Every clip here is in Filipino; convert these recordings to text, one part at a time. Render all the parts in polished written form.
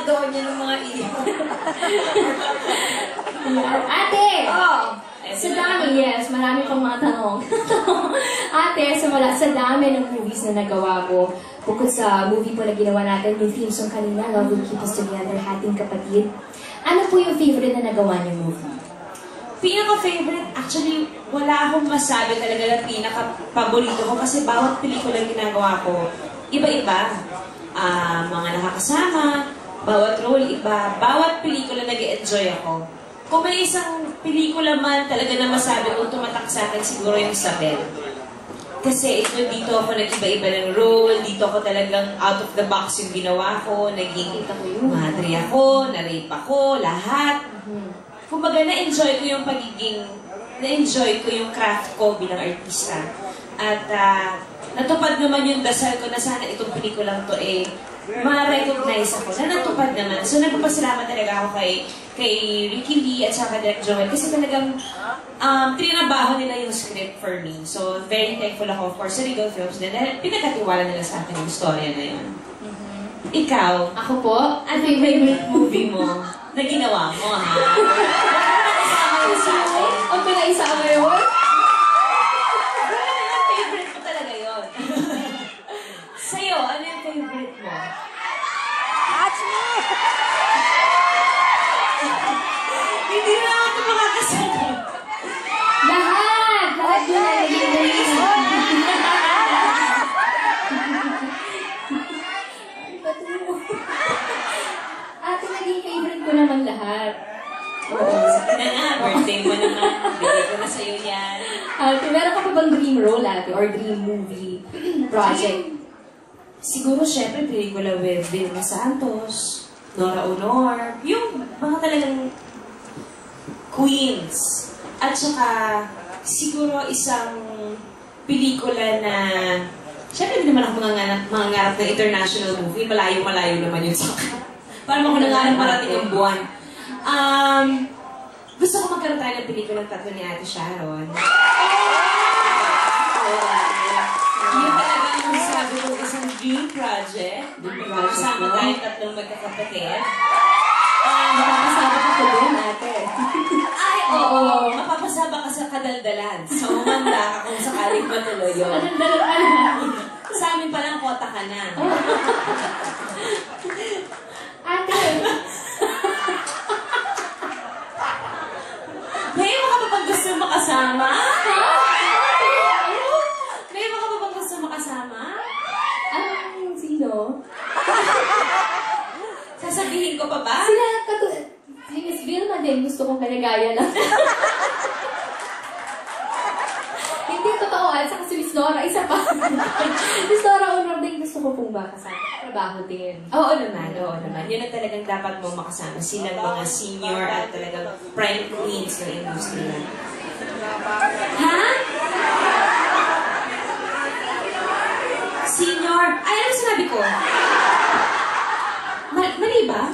doon yun ng mga iyo. Ate! Sa dami, yes, marami pang mga tanong. Ate, sa dami ng movies na nagawa ko, bukod sa movie po na ginawa natin, yung theme song kanina, Love Will Keep Us Together, Hating Kapatid, ano po yung favorite na nagawa niyong movie? Pinaka-favorite, actually, wala akong masabi talaga na pinaka-paborito ko kasi bawat pelikula ginagawa ko, iba-iba. Mga nakakasama, bawat role iba, bawat pelikula nag-enjoy ako. Kung may isang pelikula man talaga na masabi kung tumatak sa akin, siguro yung Isabel. Kasi dito ako nag-iba-iba ng role, dito ako talagang out of the box yung ginawa ko, naging madre ako, na-rape ako, lahat. Kumbaga, na-enjoy ko yung na-enjoy ko yung craft ko bilang artista. At natupad naman yung dasal ko na sana itong pelikulang to ma-recognize ako na natupad naman. So, nagpapasalamat talaga ako kay Ricky Lee at saka Direk Joel kasi talagang trinabaho nila yung script for me. So, very thankful ako for sa Regal Films na pinagkatiwala nila sa akin yung storya na yun. Ikaw? Ako po? Ano yung favorite movie mo na ginawa mo, ha? Ano sa akin? Ang pinaisama yun? Favorite mo talaga yun. Sa'yo, ano yung favorite mo? Catch me! Hindi na ako makakasagot. Lahat! Lahat yun ay naging Ate, naging favorite ko naman lahat. Oo, sige na nga. Birthday mo naman. Bigay ko na sa'yo yan. Ate, meron ka pa bang dream role, ate? Or dream movie project? Siguro, syempre, pelikula with Vilma Santos, Nora Honor, yung mga talagang queens. At saka, siguro isang pelikula na, syempre, hindi naman ako mangangarap ng international movie. Malayo-malayo naman yun sa akin. Parang ako nangarap marating ang buwan. Gusto ko magkaroon tayo ng pelikulang tatlo ni Ate Sharon. Yun talagang sabi ko isang dream project. Kasama tayong tatlong magkakapatid. Makakasama ko po doon, ate. Ay, oo. Mapapasama ka sa kadaldalan. Sa umanda ka kung sakaling matuloy yun. Kadaldalan ka na. Sa amin palang kota ka na. Ate. May mga pa bang gusto makasama? May mga pa bang gusto makasama? Sino? Sasabihin ko pa ba? Sila, si Miss Vilma din, gusto kong kanagaya lang. Hindi, totoo. At saka si Miss Nora, isa pa. Miss Nora Honor din, gusto ko pong makasama. Trabaho din. Oo naman, oo naman. Yun ang talagang dapat mong makasama. Silang mga senior at talagang prime queens ng industriya. Ha? Senior? Ay, ano sinabi ko? Mali ba?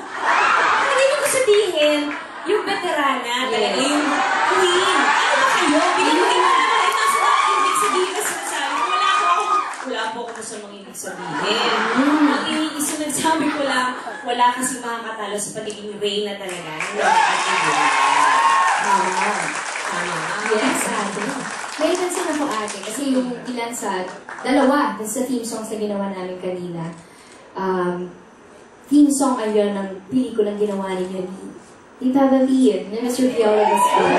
Hindi mo ko sabihin, yung veterana, talaga yung queen. Ano ba kayo? Bigyan mo ina naman ito sa ibig sabihin na sinasabi ko. Wala po ako sa mga ibig sabihin. Ang sinasabi ko lang, wala kasi makakatalo sa pagiging reyna talaga. Yes, ate. May ipansin ako, ate, kasi yung ilan dalawa, sa theme songs na ginawa namin kanina, theme song ayun ng pelikulang ginawa ninyo ni Tita David, ni Mr. Viola Gaston.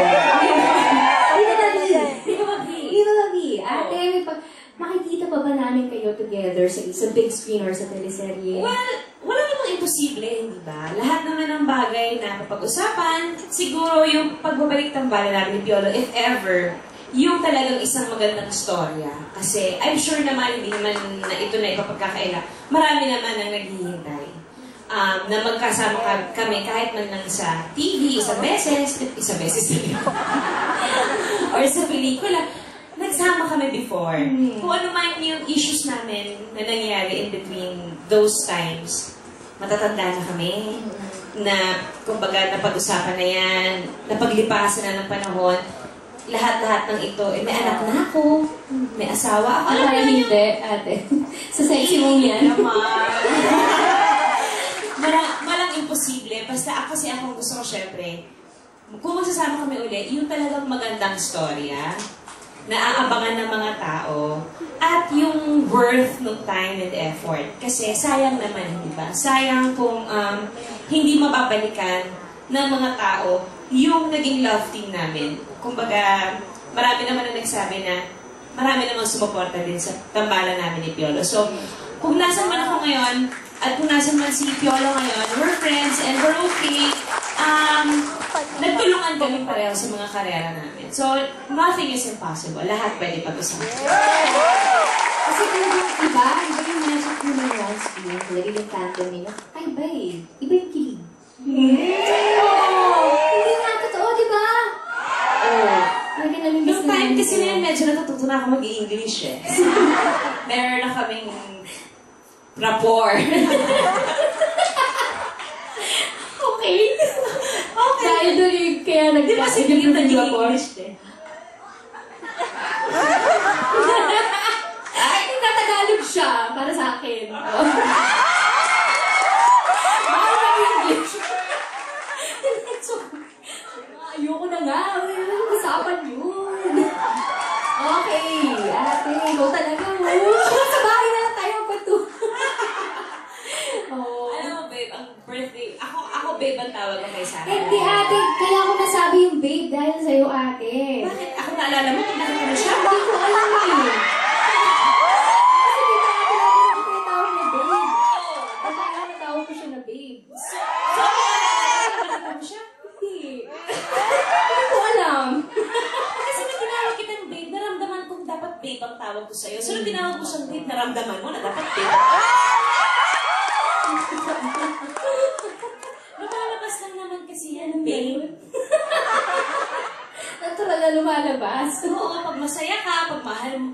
Tita David! Tita David! Ate, makikita pa ba namin kayo together sa big screen or sa teleserye? Well, wala namang imposible, hindi ba? Lahat naman ng bagay na mapag-usapan, siguro yung pagbabalik tambala namin ni Piolo, if ever, yung talagang isang magandang storya. Kasi I'm sure naman, hindi naman na ito na ipapagkakaila, marami naman ang naghihintay. Na magkasama kami kahit man lang sa TV, isang beses or sa pelikula. Nagsama kami before. Kung ano man yung issues namin na nangyayari in between those times, matatanda na kami, na kumbaga napag-usapan na yan, napaglipasan na ng panahon, lahat-lahat ng ito, may anak na ako, may asawa ako. Alam mo hindi, ate. Sa sexy mong yan. Malang imposible. Basta kasi ako gusto ko syempre, kung magsasama kami uli, yung talagang magandang storya, na aabangan ng mga tao, at yung worth ng time and effort. Kasi sayang naman, di ba? Sayang kung hindi mababalikan ng mga tao yung naging love team namin. Kumbaga, marami naman na nagsabi na marami namang sumuporta din sa tambalan namin ni Piolo. So, kung nasan man ako ngayon, at kung nasan man si Piolo ngayon, we're friends and we're okay. Nagtulungan kami pareho sa mga karera namin. So, nothing is impossible. Lahat pwede pag-usapan. Kasi talagang iba yung magic mo ng one screen, talaga yung tandem nila. Ay, iba eh. Iba yung kilig. Hindi nga totoo, di ba? Noong time kasi na yun, medyo natututo na ako mag-i-English eh. Meron na kaming rapport. Okay. Dahil doon yung kaya Di ba si Philip nag-i-English eh? Ay, nagtatagalog siya para sa akin. Baka mag-English. Ayoko na nga. Usapan yun. Okay. Ate, ikaw talaga. Sa bahay na lang tayo magpatu. Alam mo, babe, ang birthday, ako babe ang tawag ko kay Sarah. Hindi, ate. Kaya ako nasabi yung babe dahil sa'yo, ate. Bakit? Ako naalala mo, kung nakita mo siya? Hindi ko alam eh. Kasi di ba ate natin ako pinatawag na babe? Kaya natawag ko siya na babe. So, nakita mo siya? Hindi. Hindi ko alam. Kasi nung tinawag kitang babe, naramdaman kong dapat babe ang tawag ko sa'yo. So, nung tinawag ko siyang babe, naramdaman mo na dapat babe. Lumalabas lang naman kasi yan, babe. Natural na lumalabas. Oo, pag masaya ka, pag mahal mo.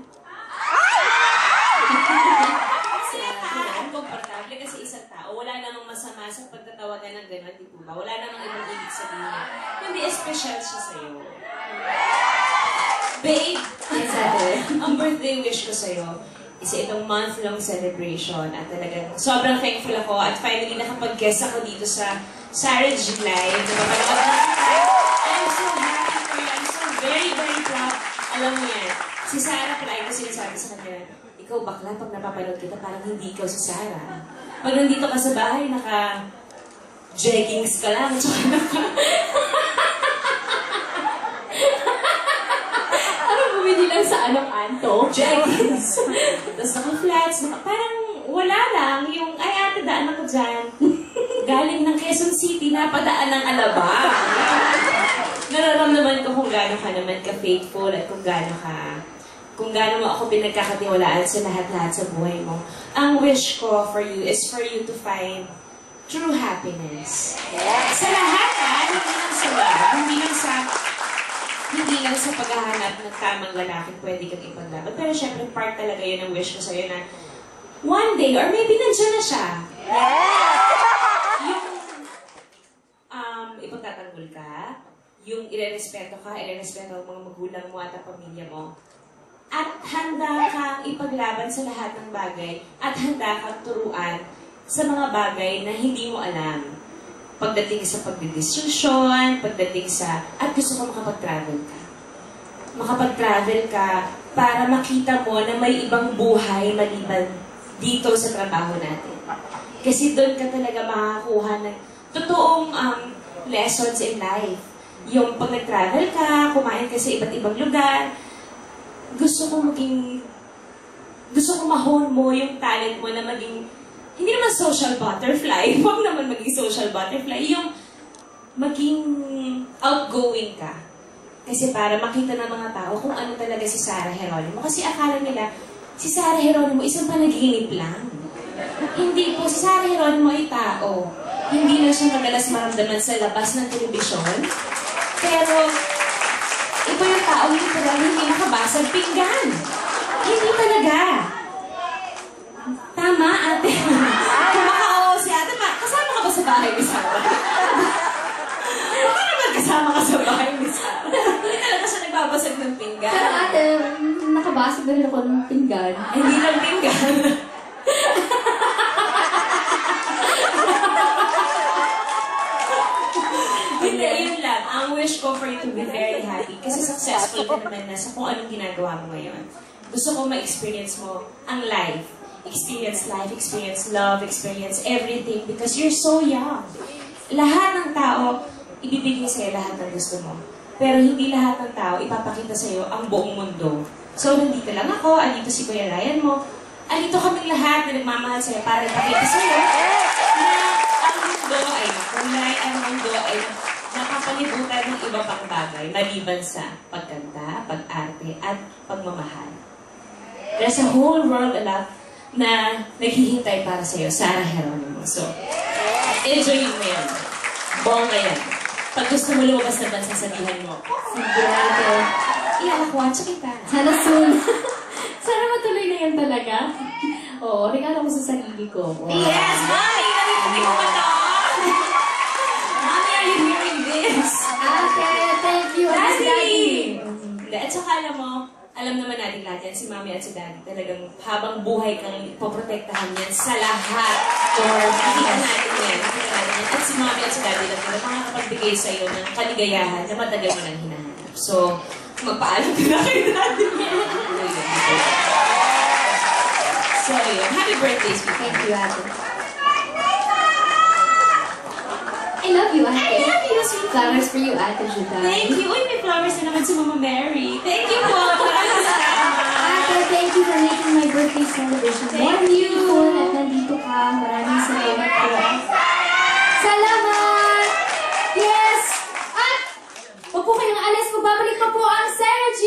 Masaya ka, at komportable kasi isang tao. Wala namang masama sa pagtatawagan ng gano'n, di ba? Wala namang ibang ibig sabihin. Hindi special siya sa'yo. Babe, Yes, ate. ang birthday wish ko sa'yo is itong month-long celebration at talagang sobrang thankful ako at finally nakapag-guest ako dito sa Sarah G Live. Diba? I'm so happy for you. I'm so very, very proud. Alam mo yan, si Sarah pala ay kasi sinasabi sa kanya, ikaw bakla, pag napapanood kita, parang hindi ikaw si Sarah. Pag nandito ka sa bahay, naka-jeggings ka lang, tsaka Bumili lang sa anto? jeggings. Tapos naka-flats, parang wala lang. Yung, ay ate, daan ako dyan. Galing ng Quezon City, napadaan ng Alabang. Nararamdaman ko kung gaano ka naman ka-faithful at kung gaano mo ako pinagkakatiwalaan sa lahat-lahat sa buhay mo. Ang wish ko for you is for you to find true happiness. Sa lahat, hindi lang sa paghahanap ng tamang lalaki pwede kang ipaglaban. Pero syempre, part talaga yun ang wish ko sa'yo na one day, or maybe nandiyan na siya. Yung ipagtatanggol ka, yung irerespeto ka, irerespeto ang mga magulang mo at ang pamilya mo. At handa kang ipaglaban sa lahat ng bagay at handa kang turuan sa mga bagay na hindi mo alam. Pagdating sa pagdidesisyon, pagdating sa... At gusto ko makapag-travel ka. Makapag-travel ka para makita mo na may ibang buhay maliban dito sa trabaho natin. Kasi doon ka talaga makakakuha ng totoong lessons in life. Yung pag nag-travel ka, kumain ka sa iba't ibang lugar, gusto ko ma-hone mo yung talent mo na maging hindi naman social butterfly. Huwag naman maging social butterfly. Yung maging outgoing ka. Kasi para makita ng mga tao kung ano talaga si Sarah Geronimo. Kasi akala nila, si Sarah Geronimo isang panaginip lang. Hindi po, si Sarah Geronimo ay tao. Hindi na siya madalas maramdaman sa labas ng telebisyon. Pero, ito yung tao hindi nakabasag pinggan. Hindi talaga. Tama, ate. Kung makaawa si ate, kasama ka ba sa bahay ni Sarah? Baka naman kasama ka sa bahay ni Sarah. Hindi talaga siya nagbabasag ng pinggan. Pero ate, nakabasag na rin ako ng pinggan. Hindi lang pinggan. ang wish ko for you to be very happy kasi successful ka naman na sa kung anong ginagawa mo ngayon. Gusto ko ma-experience mo ang life. Experience life, experience love, experience everything because you're so young. Lahat ng tao, ibibigay sa'yo lahat ng gusto mo. Pero hindi lahat ng tao ipapakita sa'yo ang buong mundo. So, nandito lang ako, andito si Kuya Ryan mo, andito kaming lahat na nagmamahal sa'yo para ipakita sa'yo na ang mundo ay makulay, ang mundo ay nakapalibutan ng iba pang bagay maliban sa pagkanta, pag-arte, at pagmamahal. There's a whole world na naghihintay para sa'yo, Sarah Geronimo. So, enjoy mo yan. Bongga yan. Pag gusto mo lumabas na bansa, sabihan mo, Sigurado. ialakwatsa kita. Sana soon. Sana matuloy na yan talaga. Oo, regalo ko sa sarili ko. Wow. Yes, Mommy! Narinig mo ba ito? Mommy, are you hearing this? Okay, thank you. Daddy! At saka alam naman natin lahat yan, si Mommy at si Daddy, talagang habang buhay kang poprotektahan yan sa lahat. Nakita natin yan. At si Mommy at si Daddy lang talaga makakapagbigay sa'yo ng kaligayahan na matagal mo nang hinahanap. So, magpaalam ka na kay Daddy. So, yun. Happy birthday, sweetie. Thank you, Ate. I love you, Ate. I love you, sweetie. Flowers for you, Ate Judah. Thank you. Uy, may flowers na naman si Mama Mary. Thank you po. Maraming salamat. Ate, thank you for making my birthday celebration more beautiful at nandito ka. Maraming salamat po. Salamat! Yes! At, huwag po kayong alis. Magbabalik pa po ang Sarah G.